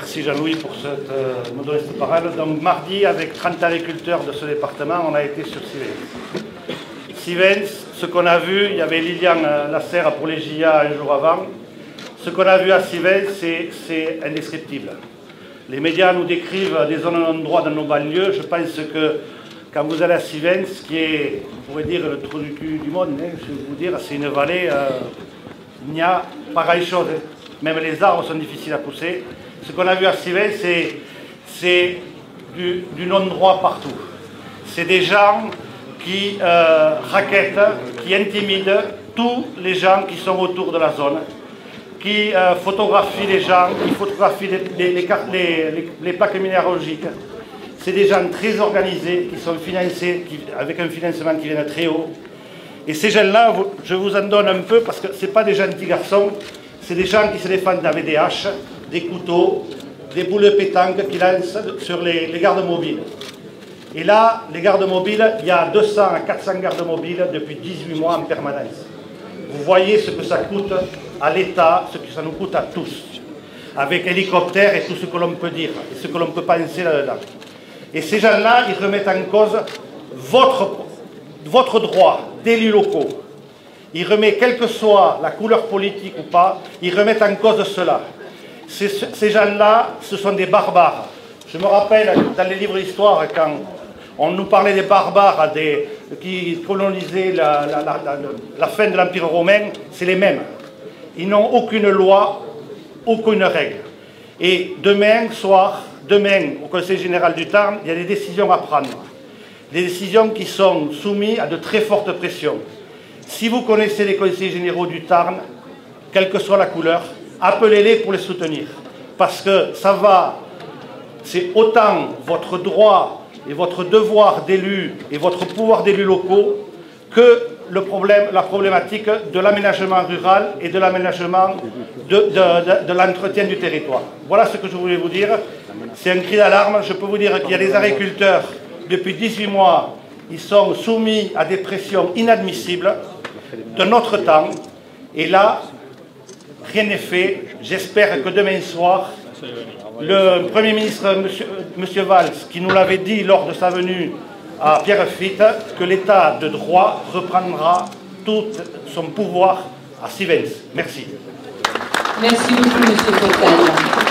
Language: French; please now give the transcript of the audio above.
Merci Jean-Louis pour me donner cette parole. Donc mardi, avec 30 agriculteurs de ce département, on a été sur Sivens. Sivens, ce qu'on a vu, il y avait Lilian Lasserre pour les JA un jour avant. Ce qu'on a vu à Sivens, c'est indescriptible. Les médias nous décrivent des zones non-droit dans nos banlieues. Je pense que quand vous allez à Sivens, qui est, on pourrait dire, le trou du cul du monde, hein, je vais vous dire, c'est une vallée, il n'y a pas grand-chose. Même les arbres sont difficiles à pousser. Ce qu'on a vu à Sivens, c'est du non-droit partout. C'est des gens qui raquettent, qui intimident tous les gens qui sont autour de la zone, qui photographient les gens, qui photographient les plaques minéralogiques. C'est des gens très organisés, qui sont financés, avec un financement qui vient de très haut. Et ces gens-là, je vous en donne un peu, parce que ce n'est pas des gentils garçons, c'est des gens qui se défendent avec des haches, des couteaux, des boules de pétanque qui lancent sur les gardes mobiles. Et là, les gardes mobiles, il y a 200 à 400 gardes mobiles depuis 18 mois en permanence. Vous voyez ce que ça coûte à l'État, ce que ça nous coûte à tous, avec hélicoptères et tout ce que l'on peut dire, et ce que l'on peut penser là-dedans. Et ces gens-là, ils remettent en cause votre droit d'élus locaux. Ils remettent, quelle que soit la couleur politique ou pas, ils remettent en cause cela. Ces gens-là, ce sont des barbares. Je me rappelle, dans les livres d'histoire, quand on nous parlait des barbares qui colonisaient la fin de l'Empire romain, c'est les mêmes. Ils n'ont aucune loi, aucune règle. Et demain soir, au Conseil général du Tarn, il y a des décisions à prendre. Des décisions qui sont soumises à de très fortes pressions. Si vous connaissez les conseillers généraux du Tarn, quelle que soit la couleur, appelez-les pour les soutenir. Parce que c'est autant votre droit et votre devoir d'élu et votre pouvoir d'élus locaux que la problématique de l'aménagement rural et de l'aménagement de l'entretien du territoire. Voilà ce que je voulais vous dire. C'est un cri d'alarme. Je peux vous dire qu'il y a des agriculteurs, depuis 18 mois, ils sont soumis à des pressions inadmissibles de notre temps. Et là, rien n'est fait. J'espère que demain soir, le Premier ministre, M. Valls, qui nous l'avait dit lors de sa venue à Pierrefitte, que l'État de droit reprendra tout son pouvoir à Sivens. Merci. Merci beaucoup, M. Cotal.